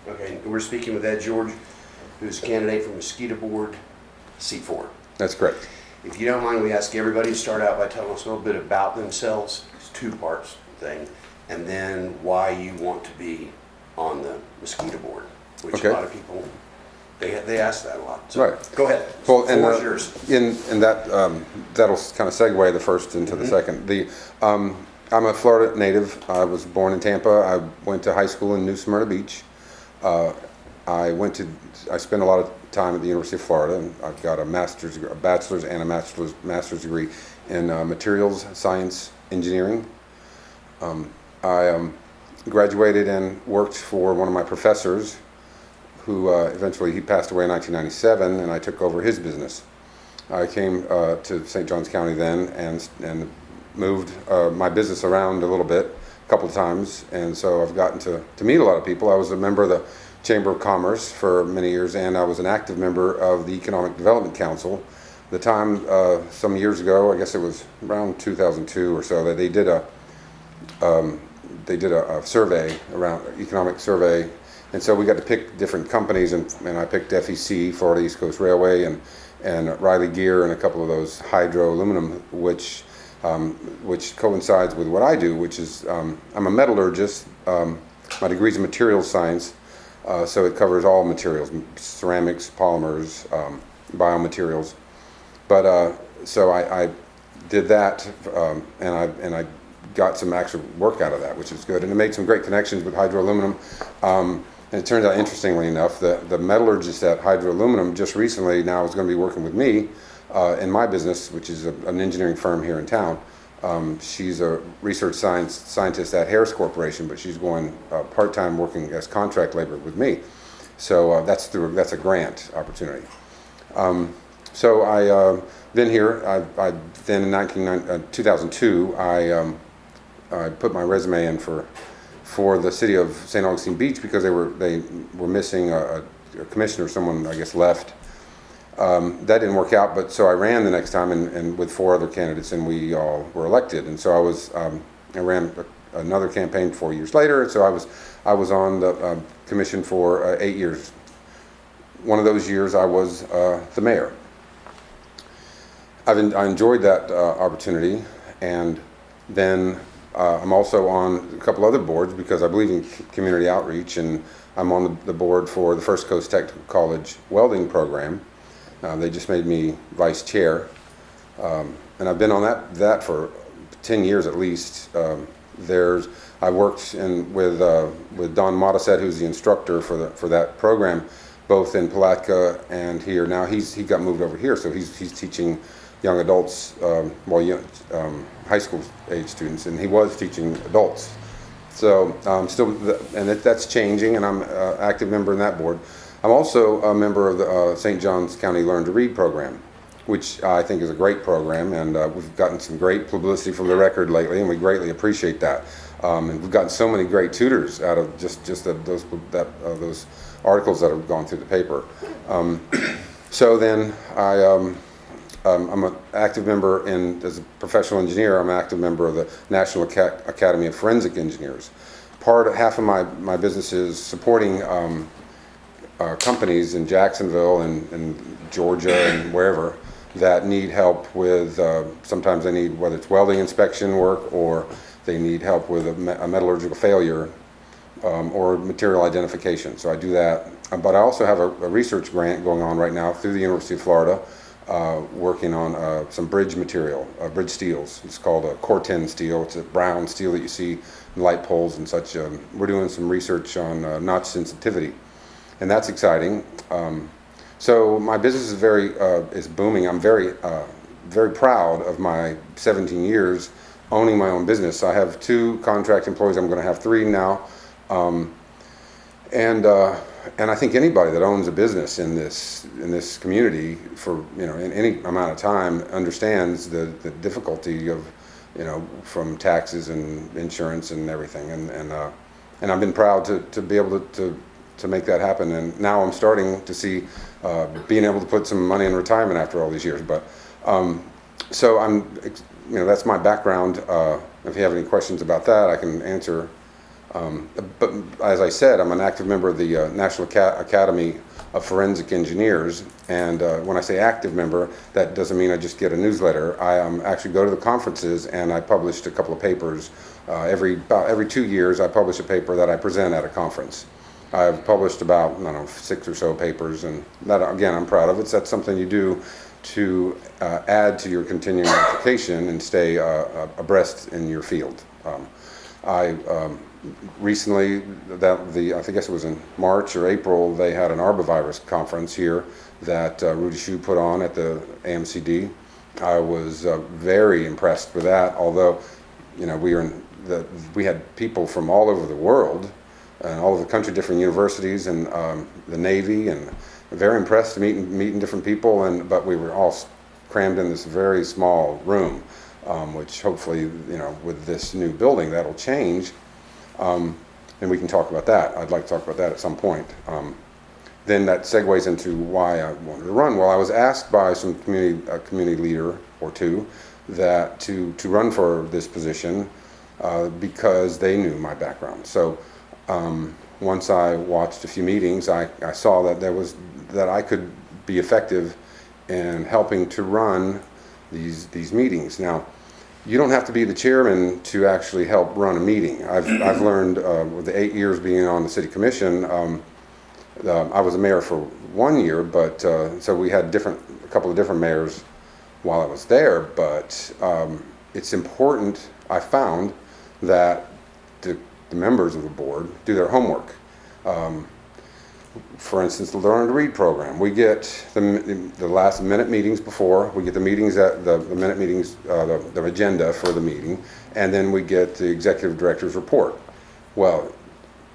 Okay, we're speaking with Ed George, who's a candidate for Mosquito Board, seat 4. That's correct. If you don't mind, we ask everybody to start out by telling us a little bit about themselves. It's 2 parts thing, and then why you want to be on the Mosquito Board, which Okay. a lot of people, they ask that a lot. So Right. go ahead. Well, Floor is yours. in that that'll kind of segue the first into the second. I'm a Florida native. I was born in Tampa. I went to high school in New Smyrna Beach. I spent a lot of time at the University of Florida, and I've got a bachelor's and a master's degree in materials science engineering. I graduated and worked for one of my professors, who eventually he passed away in 1997, and I took over his business. I came to St. Johns County then and moved my business around a little bit, a couple of times, and so I've gotten to meet a lot of people. I was a member of the Chamber of Commerce for many years, and I was an active member of the Economic Development Council. The time, some years ago, I guess it was around 2002 or so, that they did a survey, around economic survey, and so we got to pick different companies, and I picked FEC, Florida East Coast Railway, and Riley Gear, and a couple of those hydro aluminum, which coincides with what I do, which is I'm a metallurgist. My degree's in materials science, so it covers all materials: ceramics, polymers, biomaterials. But so I did that, and I got some actual work out of that, which is good, and it made some great connections with hydro aluminum. And it turns out, interestingly enough, the metallurgist at Hydro Aluminum just recently now is going to be working with me in my business, which is an engineering firm here in town. She's a research scientist at Harris Corporation, but she's going part-time working as contract labor with me. So that's a grant opportunity. So I been here. Then in 2002, I put my resume in for the city of St. Augustine Beach because they were missing a commissioner. Someone, I guess, left. That didn't work out, but so I ran the next time and with 4 other candidates, and we all were elected. And so I ran another campaign 4 years later. And so I was on the commission for 8 years. One of those years I was the mayor. I enjoyed that opportunity, and then I'm also on a couple other boards because I believe in community outreach, and I'm on the board for the First Coast Technical College welding program. They just made me vice chair, and I've been on that for 10 years at least. I worked with Don Modisette, who's the instructor for that program, both in Palatka and here. Now he got moved over here, so he's teaching young adults, high school age students, and he was teaching adults. So that's changing, and I'm an active member in that board. I'm also a member of the St. Johns County Learn to Read program, which I think is a great program, and we've gotten some great publicity from the Record lately, and we greatly appreciate that. And we've gotten so many great tutors out of just those articles that have gone through the paper. So then I'm an active member as a professional engineer. I'm an active member of the National Academy of Forensic Engineers. Half of my business is supporting companies in Jacksonville and Georgia and wherever that need help with, sometimes they need, whether it's welding inspection work or they need help with a metallurgical failure or material identification. So I do that. But I also have a research grant going on right now through the University of Florida, working on some bridge material, bridge steels. It's called a Corten steel. It's a brown steel that you see in light poles and such. We're doing some research on notch sensitivity, and that's exciting. So my business is booming. I'm very proud of my 17 years owning my own business. I have 2 contract employees. I'm going to have 3 now, and I think anybody that owns a business in this community for in any amount of time understands the difficulty of from taxes and insurance and everything, and I've been proud to be able to make that happen. And now I'm starting to see being able to put some money in retirement after all these years. But so that's my background. If you have any questions about that, I can answer But as I said, I'm an active member of the National Academy of Forensic Engineers, and when I say active member, that doesn't mean I just get a newsletter. I actually go to the conferences, and I published a couple of papers. Every 2 years, I publish a paper that I present at a conference. I've published about, I don't know, 6 or so papers, and that, again, I'm proud of it. That's something you do to add to your continuing education and stay abreast in your field. I recently, I guess it was in March or April, they had an arbovirus conference here that Rudy Shue put on at the AMCD. I was very impressed with that, although, you know, we had people from all over the world and all over the country, different universities and the Navy, and very impressed meeting different people, but we were all crammed in this very small room, which hopefully, you know, with this new building, that'll change. And we can talk about that. I'd like to talk about that at some point. Then that segues into why I wanted to run. Well, I was asked by some community leader or two that to run for this position because they knew my background. So once I watched a few meetings, I saw that I could be effective in helping to run these meetings. Now, you don't have to be the chairman to actually help run a meeting. I've learned with the 8 years being on the city commission. I was a mayor for 1 year, but so we had a couple of different mayors while I was there. But it's important, I found, that the members of the board do their homework. For instance, the Learn to Read program. We get the last minute meetings before. We get the meetings the minute meetings, the agenda for the meeting, and then we get the executive director's report. Well,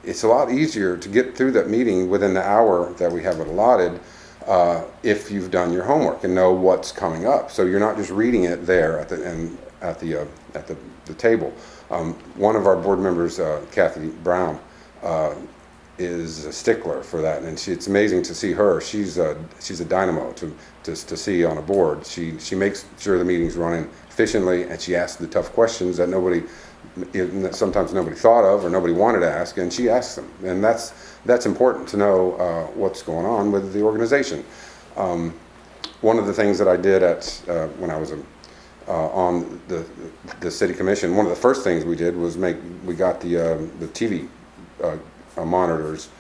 it's a lot easier to get through that meeting within the hour that we have it allotted if you've done your homework and know what's coming up. So you're not just reading it there at the table. One of our board members, Kathy Brown, is a stickler for that, and it's amazing to see her. She's a dynamo to see on a board. She makes sure the meeting's running efficiently, and she asks the tough questions that sometimes nobody thought of or nobody wanted to ask, and she asks them, and that's important to know what's going on with the organization. One of the things that I did when I was on the city commission, one of the first things we did was we got the TV monitors,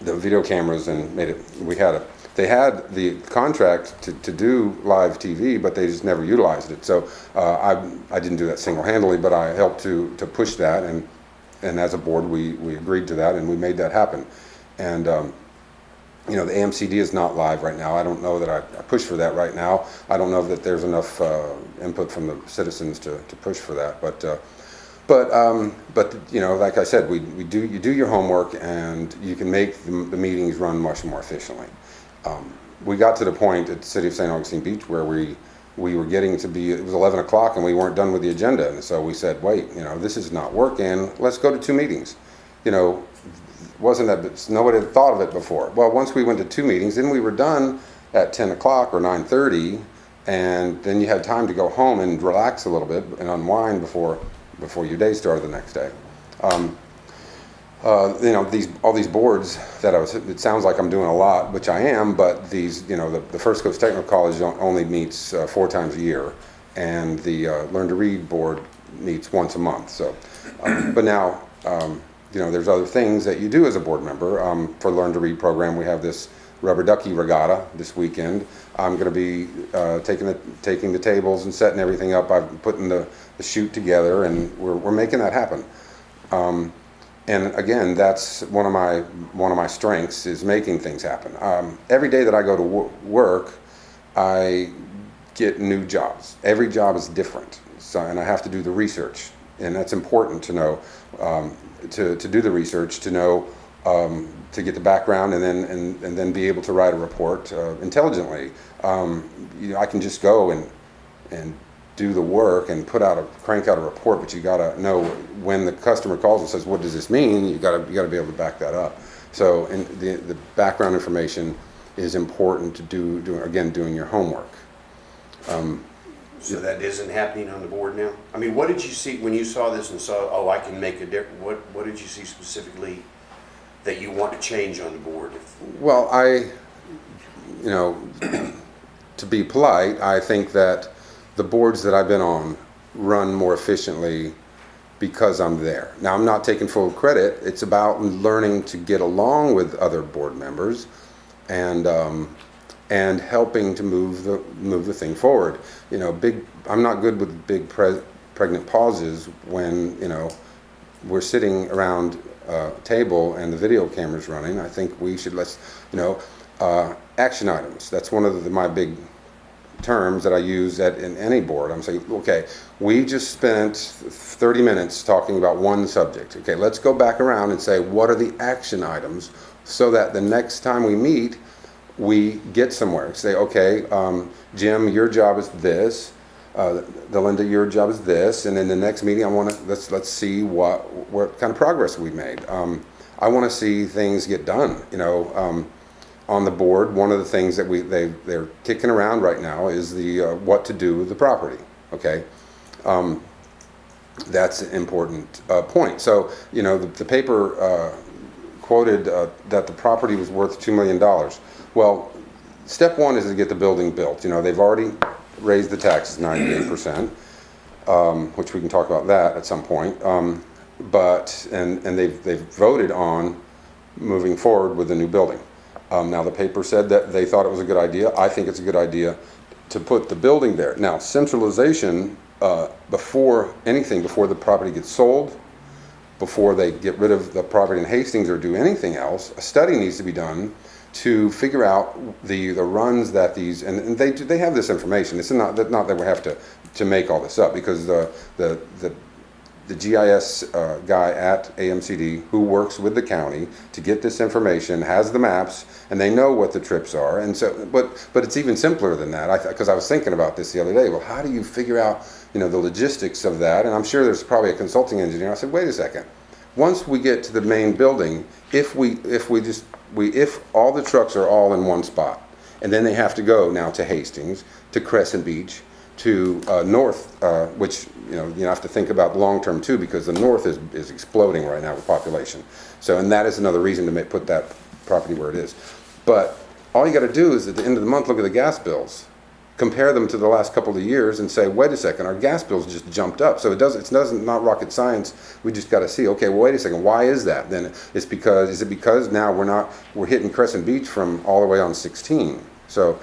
the video cameras, and they had the contract to do live TV, but they just never utilized it. So I didn't do that single-handedly, but I helped to push that, and as a board we agreed to that, and we made that happen. And you know, the AMCD is not live right now. I don't know that I push for that right now. I don't know that there's enough input from the citizens to push for that, but you know, like I said, you do your homework, and you can make the meetings run much more efficiently. We got to the point at the City of St. Augustine Beach where we were getting to be, it was 11 o'clock and we weren't done with the agenda, and so we said, wait, you know, this is not working. Let's go to 2 meetings. You know, nobody had thought of it before. Well, once we went to 2 meetings, then we were done at 10 o'clock or 9:30, and then you had time to go home and relax a little bit and unwind before your day started the next day. You know, all these boards that it sounds like I'm doing a lot, which I am, but you know, the First Coast Technical College only meets 4 times a year, and the Learn to Read board meets once a month. So, but now, you know, there's other things that you do as a board member. For Learn to Read program, we have this rubber ducky regatta this weekend. I'm going to be taking the tables and setting everything up. I'm putting the chute together, and we're making that happen. And again, that's one of my strengths, is making things happen. Every day that I go to work, I get new jobs. Every job is different, and I have to do the research, and that's important to know. To do the research, to know, to get the background, and then be able to write a report intelligently. You know, I can just go and do the work and crank out a report, but you got to know when the customer calls and says, "What does this mean?" You got to be able to back that up. So, the background information is important to doing your homework. So that isn't happening on the board now? I mean, what did you see when you saw this and saw, oh, I can make a difference? What did you see specifically that you want to change on the board? Well, you know, to be polite, I think that the boards that I've been on run more efficiently because I'm there. Now, I'm not taking full credit. It's about learning to get along with other board members and helping to move the thing forward. You know, I'm not good with big pregnant pauses when, you know, we're sitting around a table and the video camera's running. I think we should action items. That's one of my big terms that I use in any board. I'm saying, okay, we just spent 30 minutes talking about one subject. Okay, let's go back around and say, what are the action items so that the next time we meet, we get somewhere. Say, okay, Jim, your job is this. Linda, your job is this. And in the next meeting, let's see what kind of progress we made. I want to see things get done. You know, on the board, one of the things that they're kicking around right now is the what to do with the property. Okay, that's an important point. So, you know, the paper quoted that the property was worth $2 million. Well, step one is to get the building built. You know, they've already raised the taxes 98%, which we can talk about that at some point. But they've voted on moving forward with the new building. Now, the paper said that they thought it was a good idea. I think it's a good idea to put the building there. Now, centralization, before the property gets sold, before they get rid of the property in Hastings or do anything else, a study needs to be done to figure out the runs that these, and they have this information. It's not that we have to make all this up, because the GIS guy at AMCD, who works with the county to get this information, has the maps, and they know what the trips are. And so, but it's even simpler than that. Because I was thinking about this the other day. Well, how do you figure out, you know, the logistics of that? And I'm sure there's probably a consulting engineer. I said, wait a second. Once we get to the main building, if all the trucks are all in one spot, and then they have to go now to Hastings, to Crescent Beach, to north, which you have to think about long term too, because the north is exploding right now with population. So, and that is another reason to put that property where it is. But all you got to do is at the end of the month look at the gas bills, compare them to the last couple of years, and say, wait a second, our gas bills just jumped up. So it's not rocket science. We just got to see, okay, well, wait a second, why is that? Then is it because now we're hitting Crescent Beach from all the way on 16? So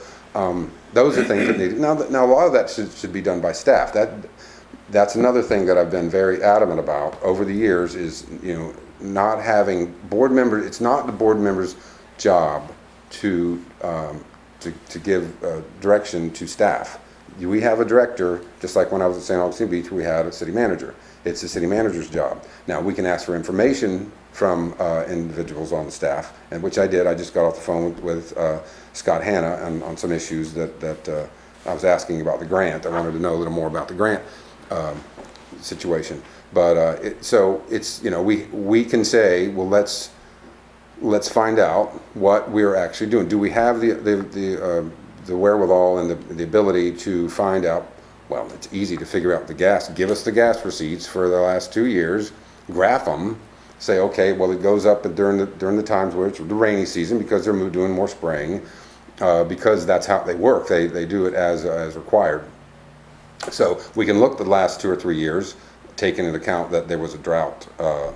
those are things that need. Now a lot of that should be done by staff. That's another thing that I've been very adamant about over the years is, you know, not having board members. It's not the board members' job to give direction to staff. We have a director, just like when I was at St. Augustine Beach, we had a city manager. It's the city manager's job. Now, we can ask for information from individuals on the staff, and which I did. I just got off the phone with Scott Hanna on some issues that I was asking about the grant. I wanted to know a little more about the grant situation. But so it's, you know, we can say, well, let's find out what we're actually doing. Do we have the wherewithal and the ability to find out? Well, it's easy to figure out the gas. Give us the gas receipts for the last 2 years, graph them, say, okay, well, it goes up during the times where it's the rainy season because they're doing more spraying, because that's how they work. They do it as required. So we can look the last 2 or 3 years, taking into account that there was a drought a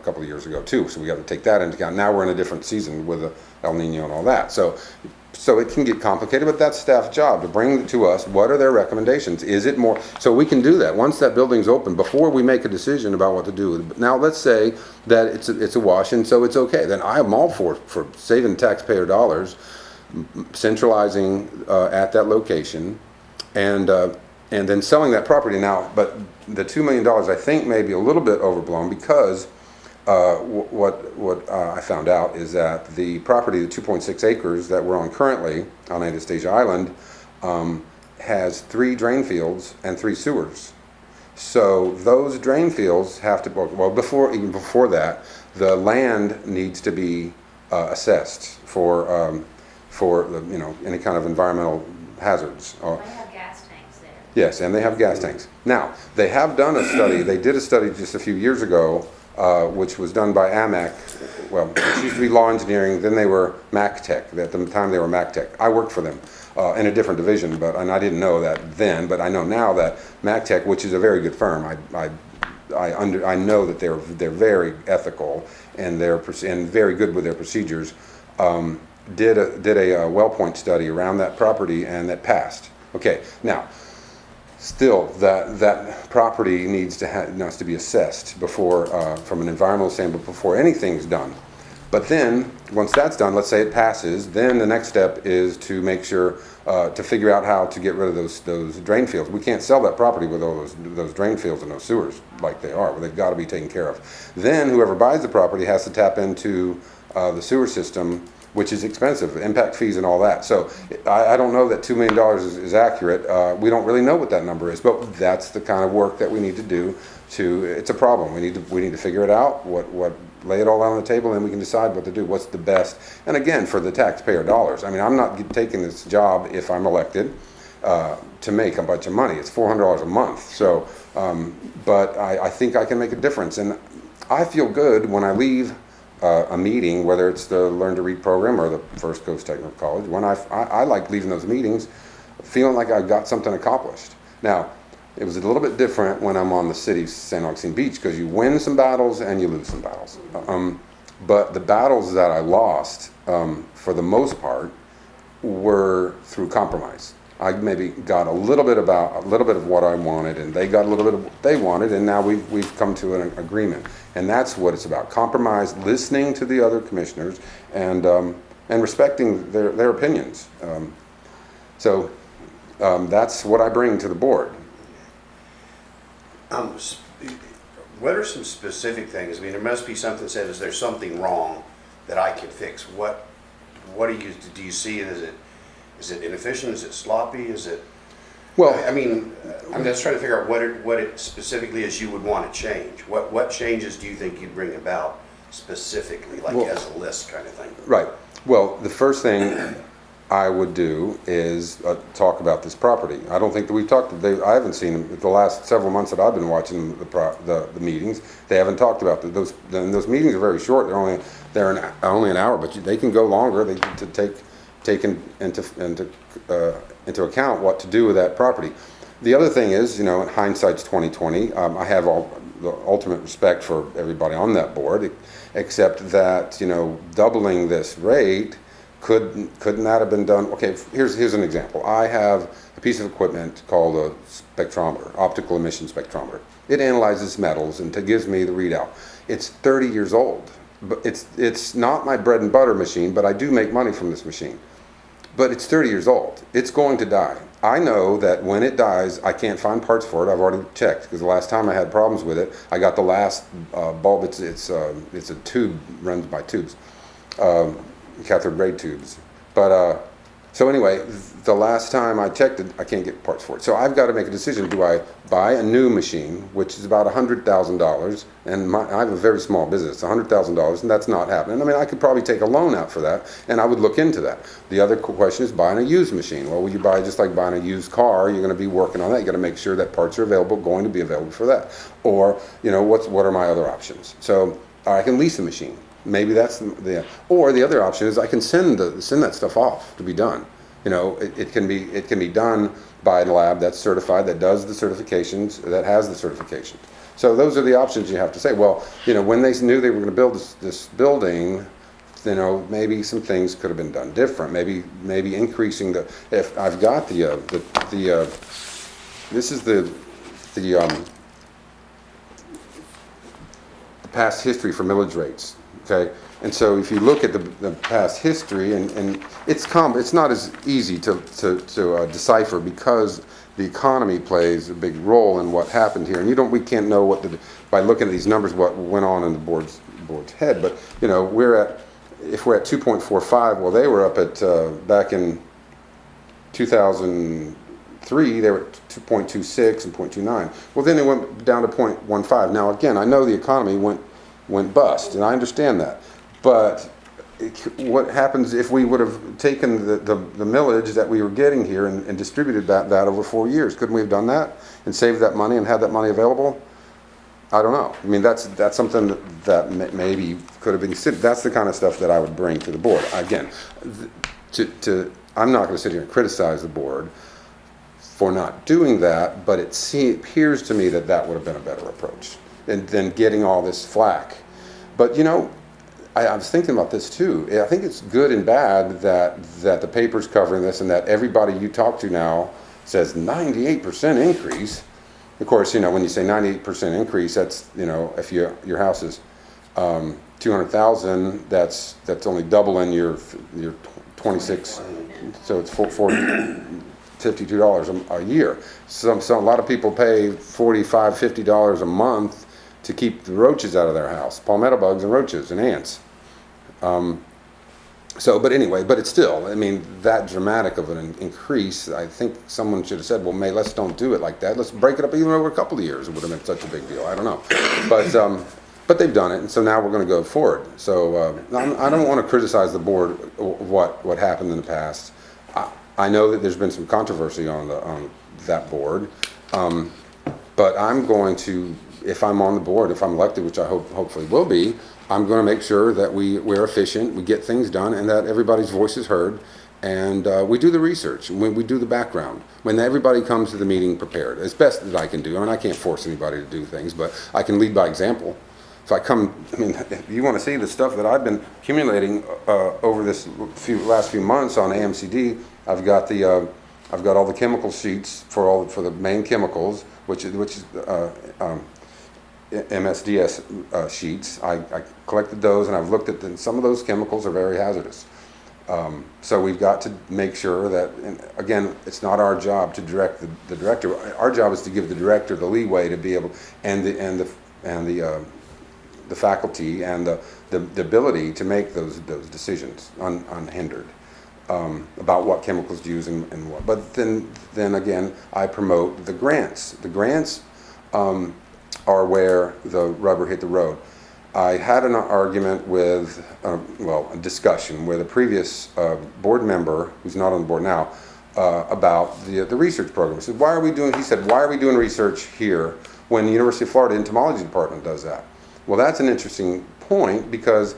couple of years ago too. So we got to take that into account. Now we're in a different season with the El Nino and all that. So it can get complicated, but that's staff's job to bring to us what are their recommendations. Is it more? So we can do that once that building's open before we make a decision about what to do. Now let's say that it's a wash, and so it's okay. Then I'm all for saving taxpayer dollars, centralizing at that location, and then selling that property. Now, but the $2 million I think may be a little bit overblown, because what I found out is that the property, the 2.6 acres that we're on currently on Anastasia Island, has 3 drain fields and 3 sewers. So those drain fields have to, well, even before that, the land needs to be assessed for any kind of environmental hazards. They have gas tanks there. Yes, and they have gas tanks. Now, they have done a study, they did a study just a few years ago, which was done by AMAC. Well, it used to be Law Engineering, then they were MacTech. At the time they were MacTech. I worked for them in a different division, and I didn't know that then, but I know now that MacTech, which is a very good firm, I know that they're very ethical and and very good with their procedures. Did a well point study around that property, and that passed. Okay, now still that property needs to be assessed before from an environmental standpoint before anything's done. But then once that's done, let's say it passes, then the next step is to make sure to figure out how to get rid of those drain fields. We can't sell that property with all those drain fields and those sewers like they are. They've got to be taken care of. Then whoever buys the property has to tap into the sewer system, which is expensive, impact fees and all that. So I don't know that $2 million is accurate. We don't really know what that number is, but that's the kind of work that we need to do. It's a problem. We need to figure it out. Lay it all out on the table, and we can decide what to do. What's the best? And again, for the taxpayer dollars. I mean, I'm not taking this job if I'm elected to make a bunch of money. It's $400 a month. So, but I think I can make a difference, and I feel good when I leave a meeting, whether it's the Learn to Read program or the First Coast Technical College. When I like leaving those meetings feeling like I got something accomplished. Now, it was a little bit different when I'm on the city's St. Augustine Beach, because you win some battles and you lose some battles. But the battles that I lost, for the most part, were through compromise. I maybe got a little bit of what I wanted, and they got a little bit of what they wanted, and now we've come to an agreement. And that's what it's about: compromise, listening to the other commissioners, and respecting their opinions. So that's what I bring to the board. What are some specific things? I mean, there must be something that says there's something wrong that I can fix. What do you see? Is it inefficient? Is it sloppy? Is it? Well, I mean, I'm just trying to figure out what it specifically is you would want to change. What changes do you think you'd bring about specifically, like as a list kind of thing? Right. Well, the first thing I would do is talk about this property. I don't think that we've talked. I haven't seen them the last several months that I've been watching the meetings. They haven't talked about those meetings are very short. They're only an hour, but they can go longer. They to take into account what to do with that property. The other thing is, in hindsight's 2020. I have all the ultimate respect for everybody on that board, except that doubling this rate. Couldn't that have been done? Okay, here's an example. I have a piece of equipment called a spectrometer, optical emission spectrometer. It analyzes metals and gives me the readout. It's 30 years old, but it's not my bread and butter machine, but I do make money from this machine. But it's 30 years old. It's going to die. I know that when it dies, I can't find parts for it. I've already checked, because the last time I had problems with it, I got the last bulb. It's a tube, runs by tubes. Cathode ray tubes. But so anyway, the last time I checked it, I can't get parts for it. So I've got to make a decision. Do I buy a new machine, which is about $100,000, and I have a very small business, $100,000, and that's not happening. I mean, I could probably take a loan out for that, and I would look into that. The other question is buying a used machine. Well, you buy just like buying a used car. You're going to be working on that. You got to make sure that parts are available, going to be available for that. Or what are my other options? So I can lease a machine. Maybe that's or the other option is I can send that stuff off to be done. It can be done by a lab that's certified, that does the certifications, that has the certifications. So those are the options you have to say. Well, when they knew they were going to build this building, maybe some things could have been done different. Maybe increasing if I've got this is the past history for millage rates. Okay, and so if you look at the past history, and it's not as easy to decipher, because the economy plays a big role in what happened here, and we can't know by looking at these numbers what went on in the board's head. But if we're at 2.45, well, they were up at back in 2003, they were at 2.26 and 0.29. Well, then they went down to 0.15. Now again, I know the economy went bust, and I understand that, but what happens if we would have taken the millage that we were getting here and distributed that over 4 years? Couldn't we have done that and saved that money and had that money available? I don't know. I mean, that's something that maybe could have been considered. That's the kind of stuff that I would bring to the board. Again, I'm not going to sit here and criticize the board for not doing that, but it appears to me that would have been a better approach than getting all this flack. But you know, I was thinking about this too. I think it's good and bad that the paper's covering this and that everybody you talk to now says 98% increase. Of course, you know, when you say 98% increase, that's, you know, if your house is 200,000, that's only doubling your 26, so it's $52 a year. So a lot of people pay $45, $50 a month to keep the roaches out of their house, palmetto bugs and roaches and ants. But anyway, but it's still, I mean, that dramatic of an increase. I think someone should have said, well, let's don't do it like that. Let's break it up even over a couple of years. It would have been such a big deal. I don't know. But they've done it, and so now we're going to go forward. So I don't want to criticize the board what happened in the past. I know that there's been some controversy on that board, but I'm going to, if I'm on the board, if I'm elected, which I hopefully will be, I'm going to make sure that we're efficient, we get things done, and that everybody's voice is heard, and we do the research, and we do the background. When everybody comes to the meeting prepared, as best that I can do. I mean, I can't force anybody to do things, but I can lead by example. If if you want to see the stuff that I've been accumulating over this last few months on AMCD, I've got all the chemical sheets for the main chemicals, which is MSDS sheets. I collected those, and I've looked at them. Some of those chemicals are very hazardous. So we've got to make sure that, and again, it's not our job to direct the director. Our job is to give the director the leeway to be able, and the faculty and the ability to make those decisions unhindered about what chemicals to use and what. But then again, I promote the grants. The grants are where the rubber hit the road. I had an argument with, a discussion with a previous board member, who's not on the board now, about the research program. He said, why are we doing research here when the University of Florida Entomology Department does that? Well, that's an interesting point, because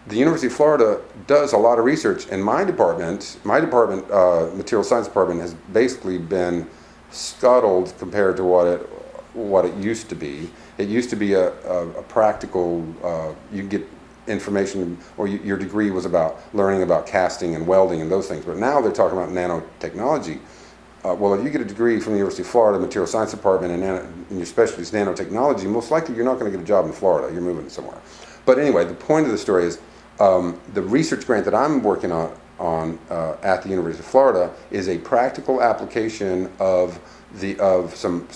the University of Florida does a lot of research, and my department, Material Science Department, has basically been scuttled compared to what it used to be. It used to be a practical, you get information, or your degree was about learning about casting and welding and those things, but now they're talking about nanotechnology. Well, if you get a degree from the University of Florida Material Science Department and your specialty is nanotechnology, most likely you're not going to get a job in Florida. You're moving somewhere. But anyway, the point of the story is the research grant that I'm working on at the University of Florida is a practical application of some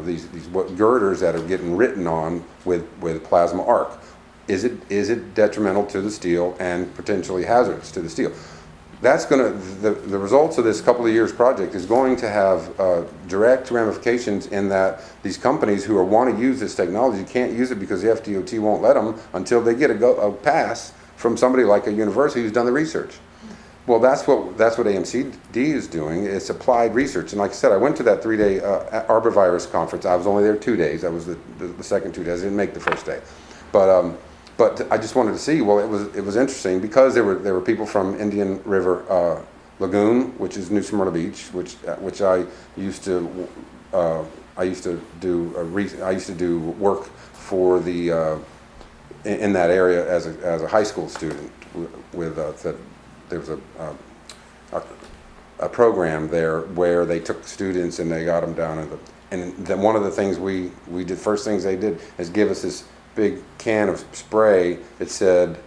these girders that are getting written on with plasma arc. Is it detrimental to the steel and potentially hazardous to the steel? That's going to, the results of this couple of years project is going to have direct ramifications in that these companies who want to use this technology can't use it because the FDOT won't let them until they get a pass from somebody like a university who's done the research. Well, that's what AMCD is doing. It's applied research. And like I said, I went to that 3-day arborvirus conference. I was only there 2 days. That was the second 2 days. I didn't make the first day. But I just wanted to see. Well, it was interesting because there were people from Indian River Lagoon, which is New Smyrna Beach, which I used to do work for the in that area as a high school student with there was a program there where they took students and they got them down and then one of the things we did, first things they did is give us this big can of spray that said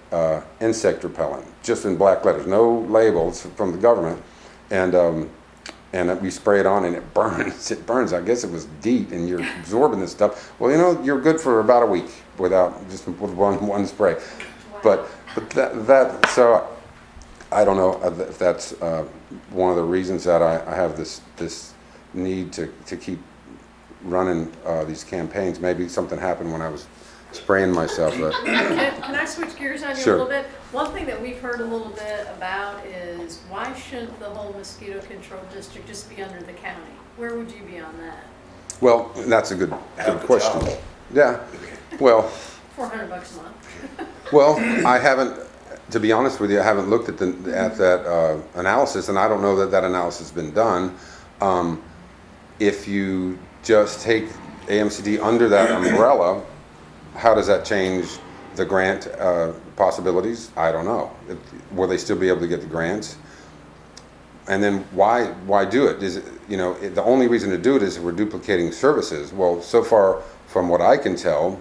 insect repellent, just in black letters, no labels from the government, and we spray it on and it burns. It burns. I guess it was DEET, and you're absorbing this stuff. Well, you're good for about a week with one spray. Wow. But that so I don't know if that's one of the reasons that I have this need to keep running these campaigns. Maybe something happened when I was spraying myself. Can I switch gears on you Sure. a little bit? One thing that we've heard a little bit about is why shouldn't the whole mosquito control district just be under the county? Where would you be on that? Well, that's a good Have the question. job. Yeah. Well, $400 a month. well, I haven't. To be honest with you, I haven't looked at that analysis, and I don't know that that analysis has been done. If you just take AMCD under that umbrella, how does that change the grant possibilities? I don't know. Will they still be able to get the grants? And then why do it? Is it, the only reason to do it is we're duplicating services. Well, so far from what I can tell,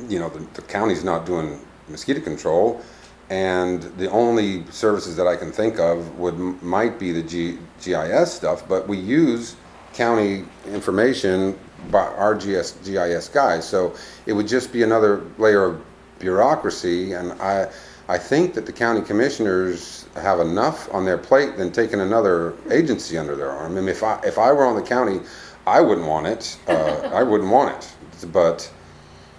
the county's not doing mosquito control, and the only services that I can think of might be the GIS stuff, but we use county information by our GIS guys, so it would just be another layer of bureaucracy, and I think that the county commissioners have enough on their plate than taking another agency under their arm. I mean, if I were on the county, I wouldn't want it. I wouldn't want it, but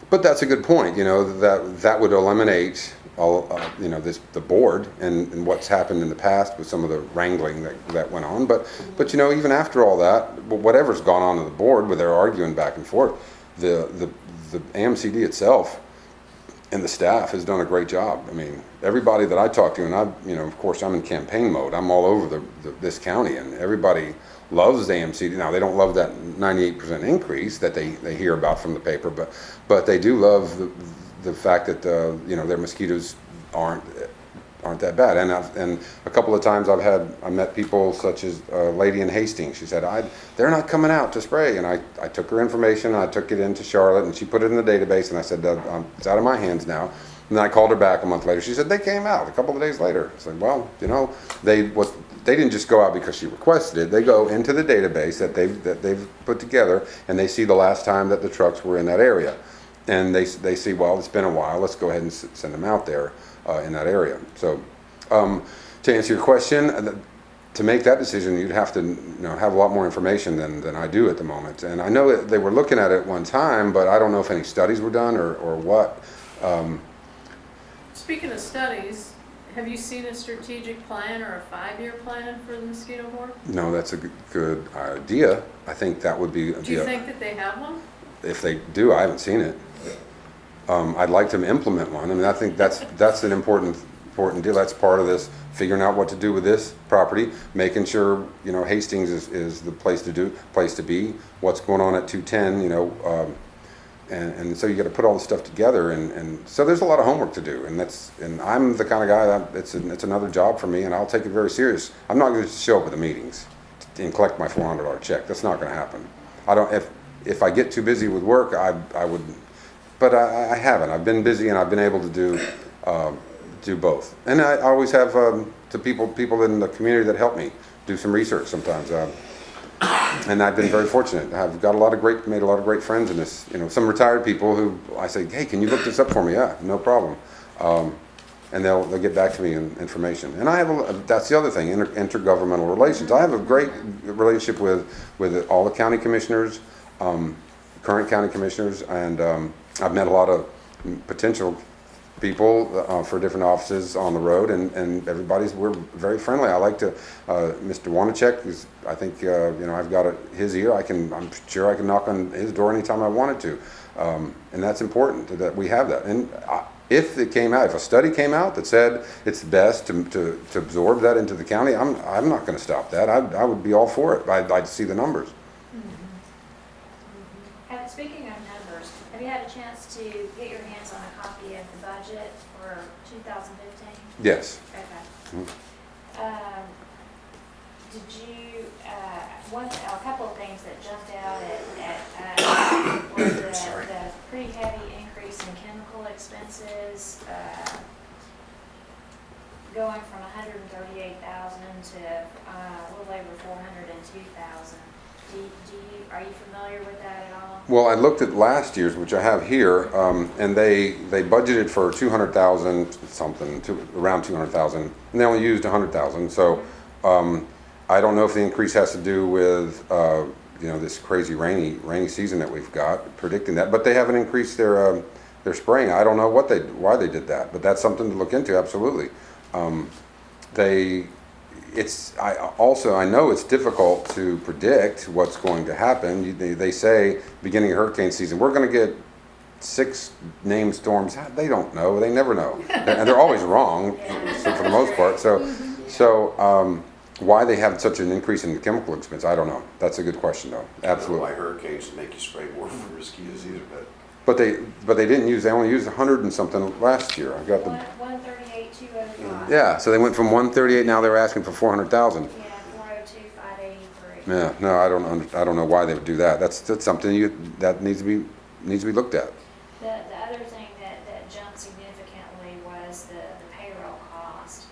that's a good point. That would eliminate all, the board and what's happened in the past with some of the wrangling that went on. But even after all that, whatever's gone on in the board, where they're arguing back and forth, the AMCD itself and the staff has done a great job. I mean, everybody that I talk to, and of course, I'm in campaign mode. I'm all over this county, and everybody loves the AMCD. Now, they don't love that 98% increase that they hear about from the paper, but they do love the fact that their mosquitoes aren't that bad. And a couple of times I met people such as a lady in Hastings. She said, they're not coming out to spray. And I took her information, I took it into Charlotte, and she put it in the database, and I said, it's out of my hands now. And then I called her back a month later. She said, they came out a couple of days later. I said, well, they didn't just go out because she requested it. They go into the database that they've put together, and they see the last time that the trucks were in that area. And they see, well, it's been a while, let's go ahead and send them out there in that area. So to answer your question, to make that decision, you'd have to have a lot more information than I do at the moment. And I know that they were looking at it one time, but I don't know if any studies were done or what. Speaking of studies, have you seen a strategic plan or a 5-year plan for the mosquito board? No, that's a good idea. I think that would be. Do you think that they have one? If they do, I haven't seen it. I'd like to implement one. I mean, I think that's an important deal. That's part of this, figuring out what to do with this property, making sure Hastings is the place to be. What's going on at 210, and so you got to put all this stuff together, and so there's a lot of homework to do, and I'm the kind of guy that it's another job for me, and I'll take it very serious. I'm not going to show up at the meetings and collect my $400 check. That's not going to happen. If I get too busy with work, I would, but I haven't. I've been busy, and I've been able to do both. And I always have people in the community that help me do some research sometimes. And I've been very fortunate. I've got made a lot of great friends in this. Some retired people who I say, hey, can you look this up for me? Yeah, no problem. And they'll get back to me in information. And I have that's the other thing, intergovernmental relations. I have a great relationship with all the county commissioners, current county commissioners, and I've met a lot of potential people for different offices on the road, and we're very friendly. I like to, Mr. Wanacek, I think, I've got his ear. I'm sure I can knock on his door anytime I wanted to. And that's important that we have that. And if a study came out that said it's best to absorb that into the county, I'm not going to stop that. I would be all for it. I'd see the numbers. And speaking of numbers, have you had a chance to get your hands on a copy of the budget for 2015? Yes. Okay. Did you, a couple of things that jumped out at were the pretty heavy increase in chemical expenses, going from 138,000 to a little over 402,000. Are you familiar with that at all? Well, I looked at last year's, which I have here, and they budgeted for 200,000 something, around 200,000, and they only used 100,000. So I don't know if the increase has to do with this crazy rainy season that we've got, predicting that. But they haven't increased their they're spraying. I don't know why they did that, but that's something to look into, absolutely. I know it's difficult to predict what's going to happen. They say beginning of hurricane season, we're going to get 6 named storms. They don't know. They never know, and they're always wrong for the most part. So why they have such an increase in the chemical expense, I don't know. That's a good question, though. Absolutely. I don't know why hurricanes make you spray more for mosquitoes either, But they didn't use. They only used 100 and something last year. I got the 138,205. yeah. So they went from 138. Now they're asking for 400,000. Yeah, 402,583. Yeah. No, I don't know why they would do that. That's something that needs to be looked at. The other thing that jumped significantly was the payroll cost.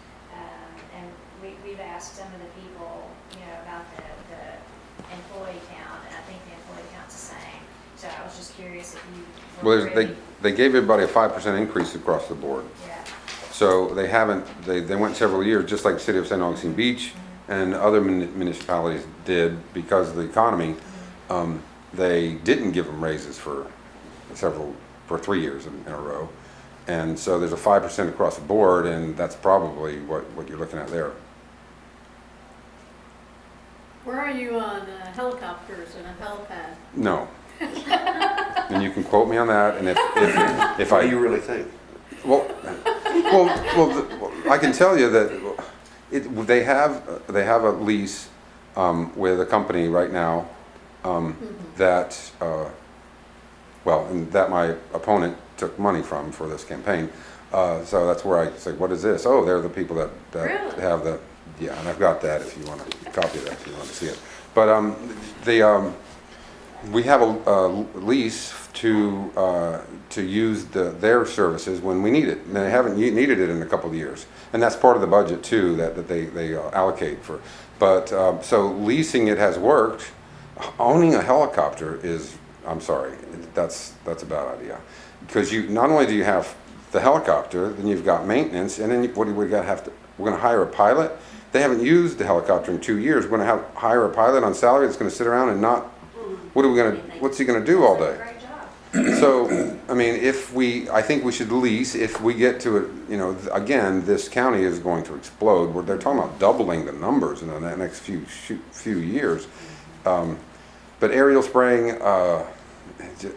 And we've asked some of the people, about the employee count, and I think the employee count's the same. So I was just curious if you were Well, ready. they gave everybody a 5% increase across the board. Yeah. So they haven't. They went several years, just like the city of St. Augustine Beach and other municipalities did because of the economy. They didn't give them raises for 3 years in a row, and so there's a 5% across the board, and that's probably what you're looking at there. Where are you on helicopters and a helipad? No, and you can quote me on that. And if what I do you really think? well, I can tell you that they have a lease with a company right now that and that my opponent took money from for this campaign. So that's where I say, what is this? Oh, they're the people that Really? have the yeah, and I've got that if you want to copy that if you want to see it. But we have a lease to use their services when we need it, and they haven't needed it in a couple of years, and that's part of the budget too that they allocate for. But so leasing it has worked. Owning a helicopter is, I'm sorry, that's a bad idea, because you not only do you have the helicopter, then you've got maintenance, and then we're going to hire a pilot. They haven't used the helicopter in 2 years. We're going to hire a pilot on salary that's going to sit around and not. What's he going to do all day? Great job. So, I mean, I think we should lease if we get to it. Again, this county is going to explode. They're talking about doubling the numbers in the next few years. But aerial spraying, Do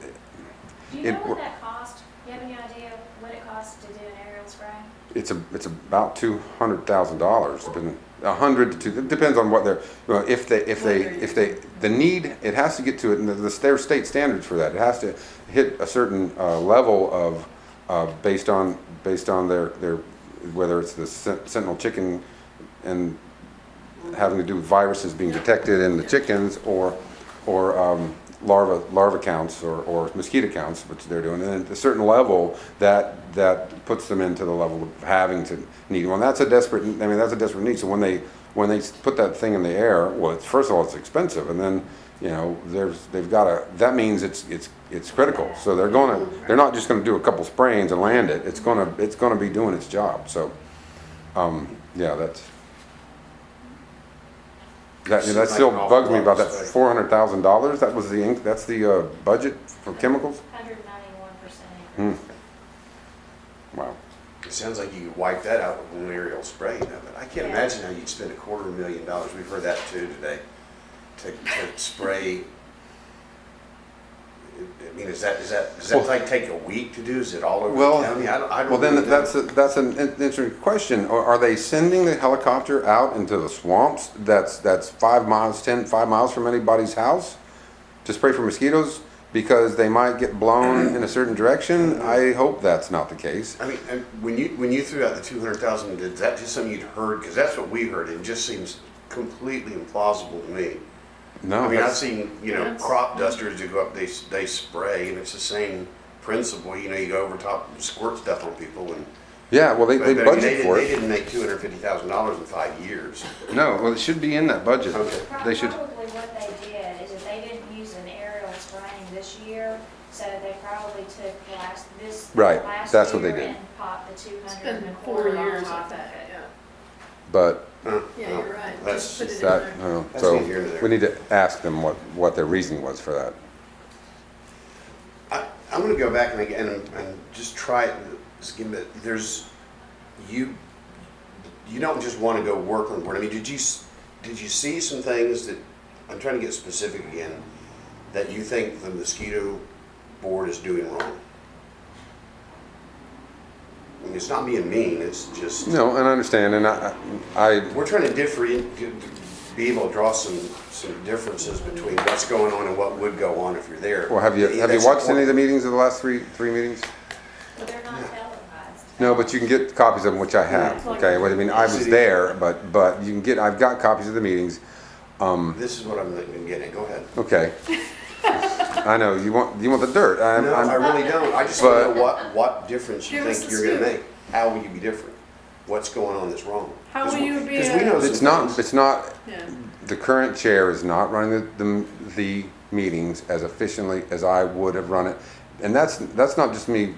you know what that cost? Do you have any idea what it costs to do an aerial spraying? it's about $200,000, 100 to it depends on what they're. If the need, it has to get to it, and there's state standards for that. It has to hit a certain level of based on their whether it's the sentinel chicken and having to do with viruses being detected in the chickens or larva counts or mosquito counts, which they're doing, and at a certain level that puts them into the level of having to need one. That's a desperate need. So when they put that thing in the air, well, first of all, it's expensive, and then that means it's critical. So they're not just gonna do a couple sprayings and land it. It's gonna be doing its job. So that still bugs me about that $400,000. That's the budget for chemicals. 191% increase. Wow. It sounds like you could wipe that out with an aerial spraying of it. I can't imagine how you'd spend $250,000. We've heard that too today. To spray. I mean, does that like take a week to do? Is it all over the county? I don't Well, then really know. that's an interesting question. Are they sending the helicopter out into the swamps? That's 5 miles from anybody's house to spray for mosquitoes because they might get blown in a certain direction. I hope that's not the case. I mean, and when you threw out the 200,000, is that just something you'd heard? Because that's what we heard. It just seems completely implausible to me. No, I mean, I've seen crop dusters that go up, they spray, and it's the same principle. You go over top and squirt stuff on people, and yeah. Well, they but, I mean, budget for they it. didn't make $250,000 in 5 years. No, well, it should be in that budget. Okay. They should. Probably what they did is that they didn't use an aerial spraying this year, so they probably took last That's what they year did. and popped the 200 It's been and 4 poured on years top off of that, it. yeah. But Yeah, you're right. That's Just put it in that there. That's so neither here nor there. we need to ask them what their reasoning was for that. I'm gonna go back and again, and just try it, there's, you don't just wanna go work on the board. I mean, did you see some things that, I'm trying to get specific again, that you think the mosquito board is doing wrong? I mean, it's not being mean, it's just. No, and I understand, and We're trying to be able to draw some differences between what's going on and what would go on if you're there. well, have you That's watched any of the important. meetings of the last three meetings? But they're not televised. No, but you can get copies of them, which I have. Okay, well, I mean, I was there, but you can get. I've got copies of the meetings. This is what I'm getting. Go ahead. Okay. I know you want the dirt. No, I really don't. I just want to know what difference you Give us think the you're going to scoop. make. How will you be different? What's going on that's wrong? How will you be Because we know It's some not. things. It's not. Yeah. The current chair is not running the meetings as efficiently as I would have run it, and that's not just me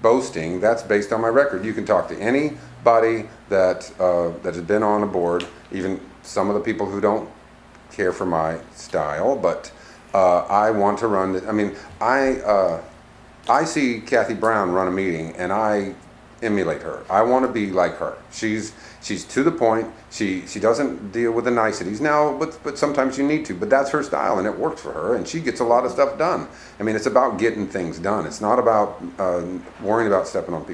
boasting. That's based on my record. You can talk to anybody that has been on a board, even some of the people who don't care for my style, but I want to run. I mean, I see Kathy Brown run a meeting, and I emulate her. I want to be like her. She's to the point. She doesn't deal with the niceties now, but sometimes you need to. But that's her style, and it works for her, and she gets a lot of stuff done. I mean, it's about getting things done. It's not about worrying about stepping on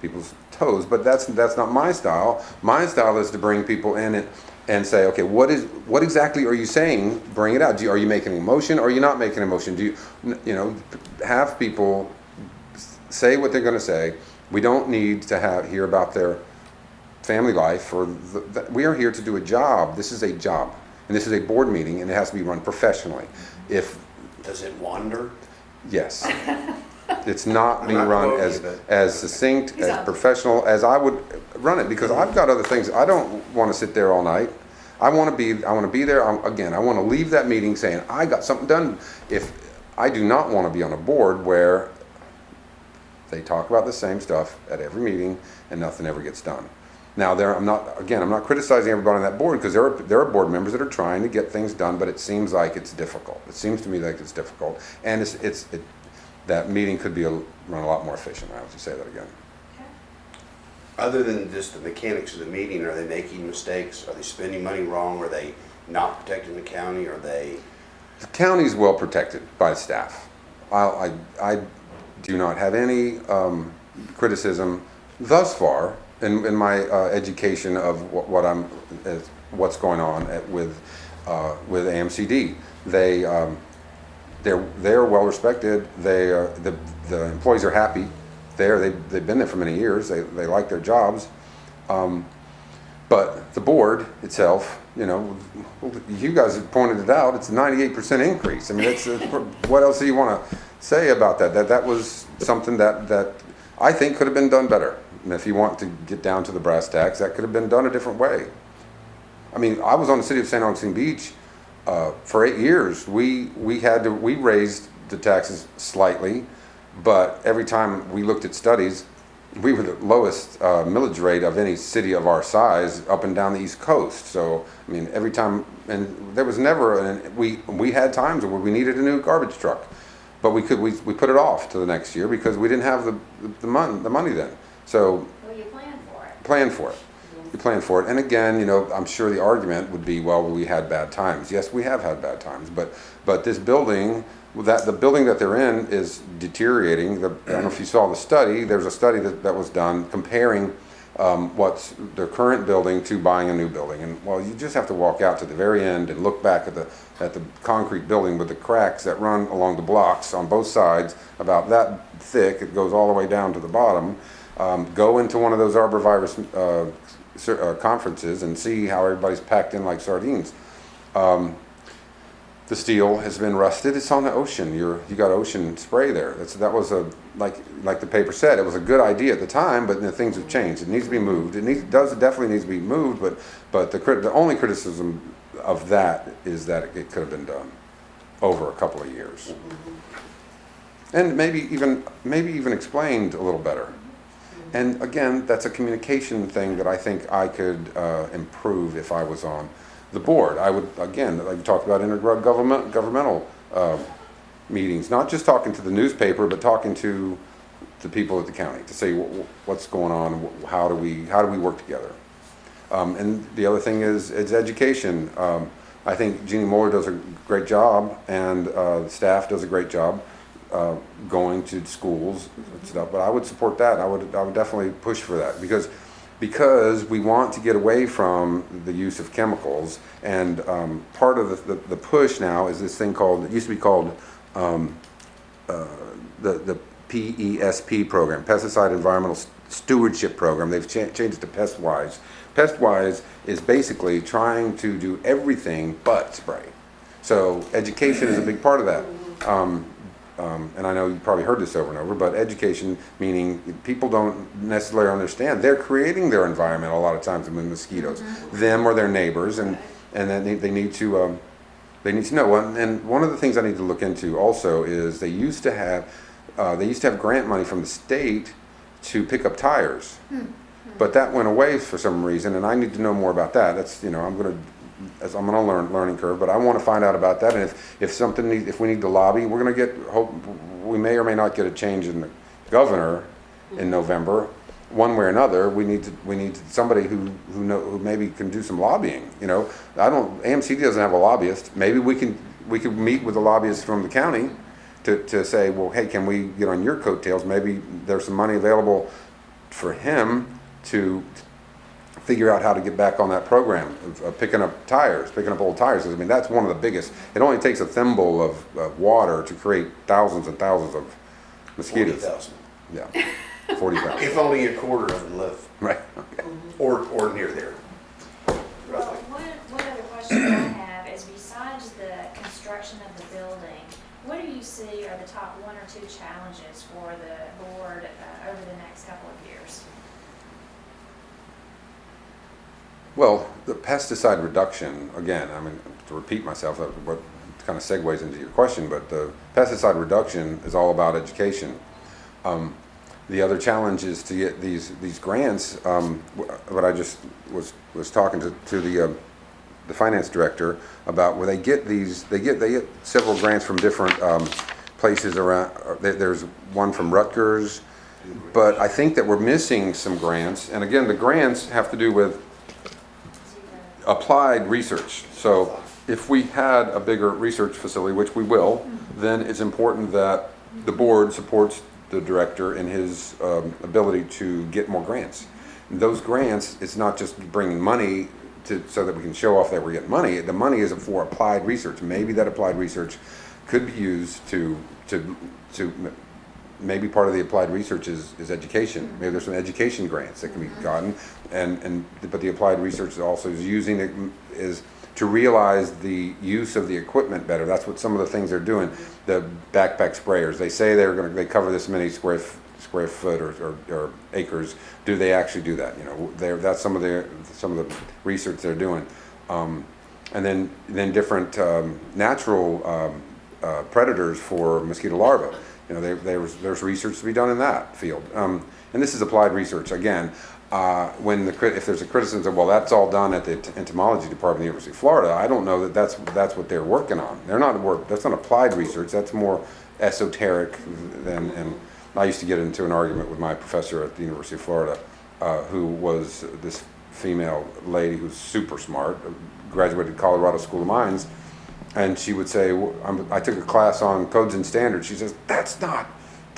people's toes. But that's not my style. My style is to bring people in and say, okay, what exactly are you saying? Bring it out. Are you making a motion, or are you not making a motion? Do you have people say what they're going to say? We don't need to hear about their family life, we are here to do a job. This is a job, and this is a board meeting, and it has to be run professionally. Does it wander? Yes, it's not I'm being not run quoting you, as succinct, He's as out. professional as I would run it, because I've got other things. I don't want to sit there all night. I want to be there. I want to leave that meeting saying I got something done. If I do not want to be on a board where they talk about the same stuff at every meeting and nothing ever gets done. Now, I'm not criticizing everybody on that board, because there are board members that are trying to get things done, but it seems like it's difficult. It seems to me like it's difficult, and that meeting could be run a lot more efficient. I have to say that again. Other than just the mechanics of the meeting, are they making mistakes? Are they spending money wrong? Are they not protecting the county? Are they? The county's well protected by staff. I do not have any criticism thus far in my education of what's going on with AMCD. They're well respected. The employees are happy. They've been there for many years. They like their jobs. But the board itself, you guys have pointed it out. It's a 98% increase. I mean, what else do you want to say about that? That was something that I think could have been done better. And if you want to get down to the brass tacks, that could have been done a different way. I mean, I was on the city of St. Augustine Beach for 8 years. We raised the taxes slightly, but every time we looked at studies, we were the lowest millage rate of any city of our size up and down the East Coast. So, I mean, every time, and there was never, we had times where we needed a new garbage truck, but we put it off to the next year because we didn't have the money then. So, Well, you plan for it. You plan for it. And again, I'm sure the argument would be, well, we had bad times. Yes, we have had bad times, but this building, the building that they're in is deteriorating. I don't know if you saw the study. There's a study that was done comparing what's their current building to buying a new building. And well, you just have to walk out to the very end and look back at the concrete building with the cracks that run along the blocks on both sides, about that thick. It goes all the way down to the bottom. Go into one of those arborvirus conferences and see how everybody's packed in like sardines. The steel has been rusted. It's on the ocean. You got ocean spray there. That was like the paper said. It was a good idea at the time, but things have changed. It needs to be moved. It definitely needs to be moved. But the only criticism of that is that it could have been done over a couple of years, and maybe even explained a little better. And again, that's a communication thing that I think I could improve if I was on the board. I would, again, like you talked about, intergovernmental meetings, not just talking to the newspaper, but talking to the people at the county to say what's going on, how do we work together. And the other thing is education. I think Jeannie Moore does a great job, and the staff does a great job going to schools and stuff. But I would support that. I would definitely push for that because we want to get away from the use of chemicals. And part of the push now is this thing called, it used to be called the PESP program, Pesticide Environmental Stewardship Program. They've changed it to PestWise. PestWise is basically trying to do everything but spray. So education is a big part of that. And I know you probably heard this over and over, but education, meaning people don't necessarily understand. They're creating their environment a lot of times with mosquitoes, them or their neighbors, and then they need to know. And one of the things I need to look into also is they used to have grant money from the state to pick up tires, but that went away for some reason, and I need to know more about that. That's I'm on a learning curve, but I want to find out about that. And if we need to lobby, we're going to we may or may not get a change in the governor in November. One way or another, we need somebody who maybe can do some lobbying. AMC doesn't have a lobbyist. Maybe we could meet with a lobbyist from the county to say, well, hey, can we get on your coattails? Maybe there's some money available for him to figure out how to get back on that program of picking up old tires. I mean, that's one of the biggest. It only takes a thimble of water to create thousands and thousands of mosquitoes. 40,000. Yeah, 40,000. If only a quarter of them live, Right. Okay. or near there. Well, one other question I have is, besides the construction of the building, what do you see are the top one or two challenges for the board over the next couple of years? Well, the pesticide reduction, again, I mean, to repeat myself, what kind of segues into your question, but the pesticide reduction is all about education. The other challenge is to get these grants. What I just was talking to the finance director about, where they get several grants from different places around. There's one from Rutgers, but I think that we're missing some grants. And again, the grants have to do with applied research. So if we had a bigger research facility, which we will, then it's important that the board supports the director in his ability to get more grants. And those grants, it's not just bringing money so that we can show off that we're getting money. The money is for applied research. Maybe that applied research could be used to maybe part of the applied research is education. Maybe there's some education grants that can be gotten, but the applied research also is using it is to realize the use of the equipment better. That's what some of the things they're doing. The backpack sprayers, they say they cover this many square foot or acres. Do they actually do that? That's some of the research they're doing. And then different natural predators for mosquito larvae. There's research to be done in that field. And this is applied research. Again, if there's a criticism, well, that's all done at the entomology department of the University of Florida, I don't know that that's what they're working on. That's not applied research. That's more esoteric than. And I used to get into an argument with my professor at the University of Florida, who was this female lady who's super smart, graduated Colorado School of Mines. And she would say, I took a class on codes and standards. She says, that's not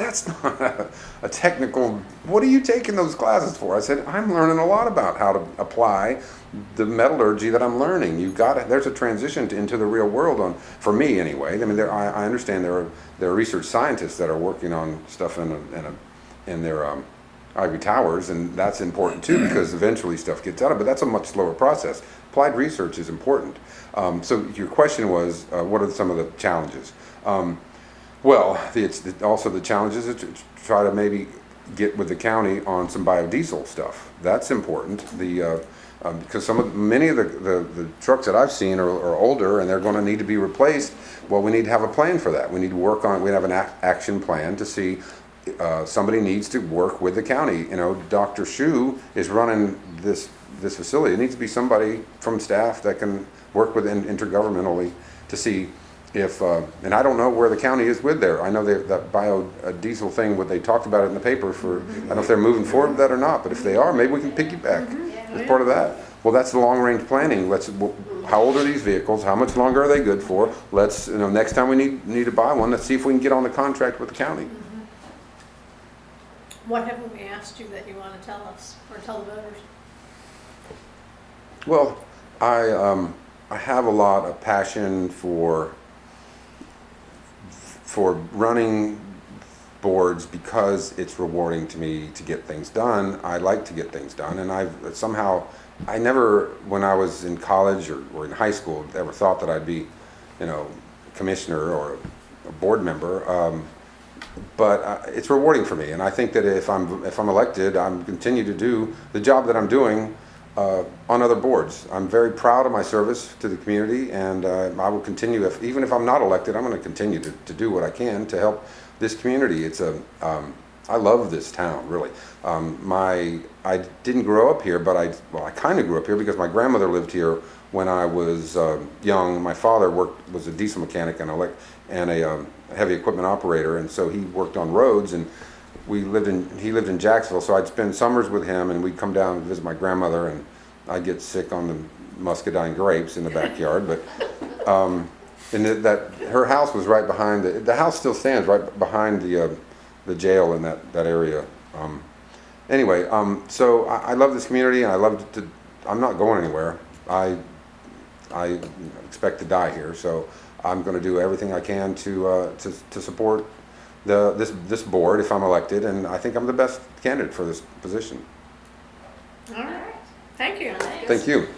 a technical, what are you taking those classes for? I said, I'm learning a lot about how to apply the metallurgy that I'm learning. There's a transition into the real world for me anyway. I mean, I understand there are research scientists that are working on stuff in their ivory towers, and that's important too, because eventually stuff gets out of it, but that's a much slower process. Applied research is important. So your question was, what are some of the challenges? Also the challenges is to try to maybe get with the county on some biodiesel stuff. That's important. Because many of the trucks that I've seen are older and they're going to need to be replaced. Well, we need to have a plan for that. We need to we have an action plan to see. Somebody needs to work with the county. Dr. Shu is running this facility. It needs to be somebody from staff that can work with intergovernmentally to see if, and I don't know where the county is with there. I know that biodiesel thing, what they talked about it in the paper for, I don't know if they're moving forward with that or not, but if they are, maybe we can piggyback as part of that. Well, that's the long-range planning. How old are these vehicles? How much longer are they good for? Let's, next time we need to buy one, let's see if we can get on the contract with the county. What haven't we asked you that you want to tell us or tell the voters? Well, I have a lot of passion for running boards because it's rewarding to me to get things done. I like to get things done, and I never, when I was in college or in high school, ever thought that I'd be, a commissioner or a board member. But it's rewarding for me, and I think that if I'm elected, I'm continue to do the job that I'm doing on other boards. I'm very proud of my service to the community, and I will continue. Even if I'm not elected, I'm going to continue to do what I can to help this community. I love this town, really. I didn't grow up here, but I kind of grew up here because my grandmother lived here when I was young. My father was a diesel mechanic and a heavy equipment operator, and so he worked on roads, and he lived in Jacksonville, so I'd spend summers with him, and we'd come down and visit my grandmother, and I'd get sick on the muscadine grapes in the backyard, but and her house was right behind the house still stands right behind the jail in that area. Anyway, so I love this community, and I'm not going anywhere. I expect to die here, so I'm going to do everything I can to support this board if I'm elected, and I think I'm the best candidate for this position. All right. Thank you. Thank you.